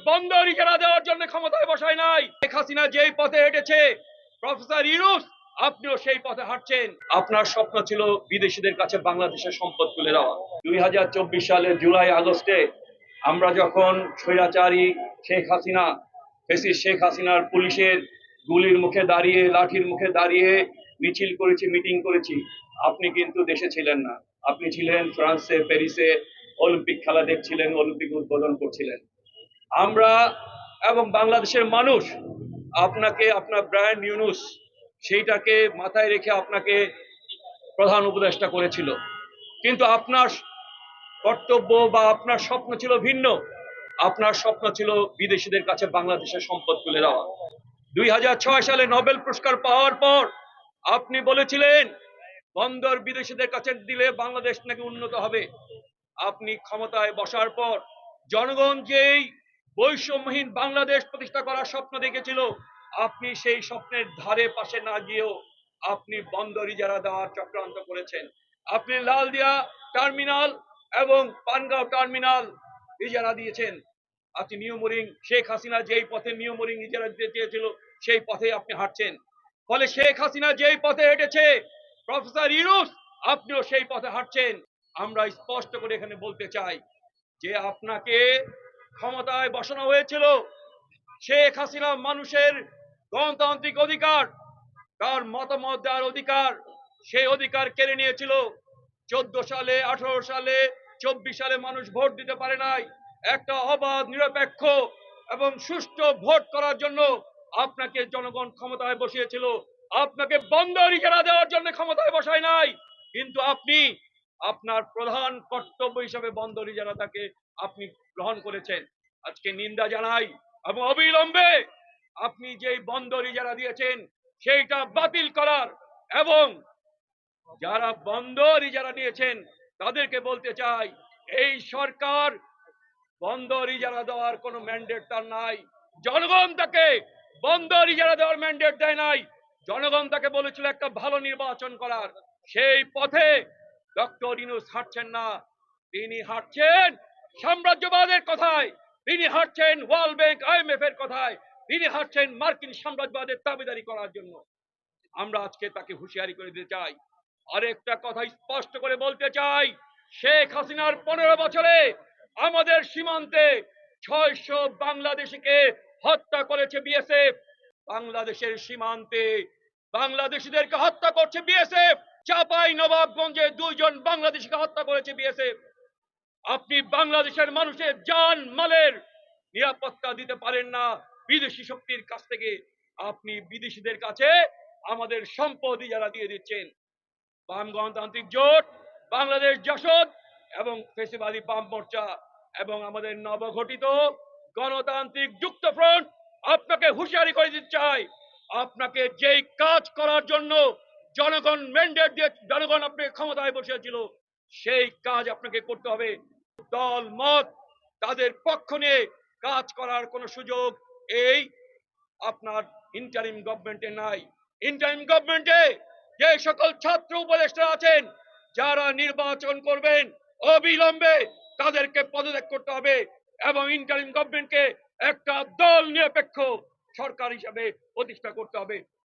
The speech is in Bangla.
বন্দর ইজারা দেওয়ার জন্য ক্ষমতায় বসায় নাই। শেখ হাসিনা যেই পথে হেঁটেছে, প্রফেসর ইউনূস আপনিও সেই পথে হাঁটছেন। আপনার স্বপ্ন ছিল বিদেশিদের কাছে বাংলাদেশের সম্পদ তুলে দেওয়া। 2024 সালের জুলাই আগস্টে আমরা যখন স্বৈরাচারী শেখ হাসিনা শেখ হাসিনার পুলিশের গুলির মুখে দাঁড়িয়ে, লাঠির মুখে দাঁড়িয়ে মিছিল করেছি, মিটিং করেছি, আপনি কিন্তু দেশে ছিলেন না। আপনি ছিলেন ফ্রান্সে, প্যারিসে, অলিম্পিক খেলা দেখছিলেন, অলিম্পিক উদ্বোধন করছিলেন। আমরা এবং বাংলাদেশের মানুষ আপনাকে, আপনার ব্রায়ান ইউনূস সেইটাকে মাথায় রেখে আপনাকে প্রধান উপদেষ্টা করেছিল, কিন্তু আপনার কর্তব্য বা আপনার স্বপ্ন ছিল ভিন্ন। আপনার স্বপ্ন ছিল বিদেশিদের কাছে বাংলাদেশের সম্পদ তুলে দেওয়া। 2006 সালে নোবেল পুরস্কার পাওয়ার পর আপনি বলেছিলেন বন্দর বিদেশিদের কাছে দিলে বাংলাদেশ নাকি উন্নত হবে। আপনি ক্ষমতায় বসার পর জনগণ যেই বৈষম্যহীন বাংলাদেশ প্রতিষ্ঠা করার স্বপ্ন দেখেছিল, আপনি সেই স্বপ্নের ধারে পাশে না গিয়েও আপনি বন্দর ইজারা দেওয়ার চক্রান্ত করেছেন। আপনি লালদিয়া টার্মিনাল এবং পানগাঁও টার্মিনাল ইজারা দিয়েছেন। আপনি নিউমোরিং, শেখ হাসিনা যেই পথে নিউমোরিং ইজারা দিতে চেয়েছিল সেই পথে আপনি হাঁটছেন। ফলে শেখ হাসিনা যেই পথে হেঁটেছে, প্রফেসর ইউনূস আপনিও সেই পথে হাঁটছেন। আমরা স্পষ্ট করে এখানে বলতে চাই যে আপনাকে ক্ষমতায় বসানো হয়েছিল শেখ হাসিনা মানুষের গণতান্ত্রিক অধিকার, তার মতামত দেওয়ার অধিকার, সেই অধিকার কেড়ে নিয়েছিল। 14 সালে, 18 সালে, 24 সালে মানুষ ভোট দিতে পারে নাই। একটা অবাধ, নিরপেক্ষ এবং সুষ্ঠু ভোট করার জন্য আপনাকে জনগণ ক্ষমতায় বসিয়েছিল। আপনাকে বন্দর ইজারা দেওয়ার জন্য ক্ষমতায় বসায় নাই, কিন্তু আপনি আপনার প্রধান কর্তব্য হিসেবে বন্দর ইজারাটাকে আপনি গ্রহণ করেছেন। আজকে নিন্দা জানাই এবং অবিলম্বে আপনি যেই বন্দর ইজারা দিয়েছেন সেইটা বাতিল করার, এবং যারা বন্দর ইজারা নিয়েছেন তাদেরকে বলতে চাই এই সরকার বন্দর ইজারা দেওয়ার কোনো ম্যান্ডেট তার নাই। জনগণ তাকে বন্দর ইজারা দেওয়ার ম্যান্ডেট দেয় নাই। জনগণ তাকে বলেছিল একটা ভালো নির্বাচন করার। সেই পথে ডক্টর ইউনূস হাঁটছেন না, তিনি হাঁটছেন সাম্রাজ্যবাদের কথায়, তিনি হাঁটছেন ওয়ার্ল্ড ব্যাংক, IMF এর কথায়, তিনি হাঁটছেন মার্কিন সাম্রাজ্যবাদের দাবিদারি করার জন্য। আমরা আজকে তাকে হুঁশিয়ারি করে দিতে চাই। আরেকটা কথা স্পষ্ট করে বলতে চাই, শেখ হাসিনার 15 বছরে আমাদের সীমান্তে 600 বাংলাদেশিকে হত্যা করেছে বিএসএফ। বাংলাদেশের সীমান্তে বাংলাদেশিদেরকে হত্যা করছে বিএসএফ। চাপাই নবাবগঞ্জে 2 জন বাংলাদেশিকে হত্যা করেছে বিএসএফ। আপনি বাংলাদেশের মানুষের জান মালের নিরাপত্তা দিতে পারেন না বিদেশি শক্তির কাছ থেকে। আপনি বিদেশিদের কাছে আমাদের সম্পদ ইজারা দিয়ে দিচ্ছেন। বাম গণতান্ত্রিক জোট, বাংলাদেশ জাসদ এবং ফেসিবাদী বাম মোর্চা এবং আমাদের নবগঠিত গণতান্ত্রিক যুক্তফ্রন্ট আপনাকে হুঁশিয়ারি করে দিতে চাই, আপনাকে যেই কাজ করার জন্য জনগণ ম্যান্ডেট দিয়ে, জনগণ আপনাকে ক্ষমতায় বসিয়েছিল, সেই কাজ আপনাকে করতে হবে। দল মত তাদের পক্ষ নিয়ে কাজ করার কোনো সুযোগ এই আপনার ইন্টারিম গভর্নমেন্টে নাই। ইন্টারিম গভর্নমেন্টে যে সকল ছাত্র উপদেষ্টা আছেন, যারা নির্বাচন করবেন অবিলম্বে তাদেরকে পদত্যাগ করতে হবে এবং ইন্টারিম গভর্নমেন্টকে একটা দল নিরপেক্ষ সরকার হিসাবে প্রতিষ্ঠা করতে হবে।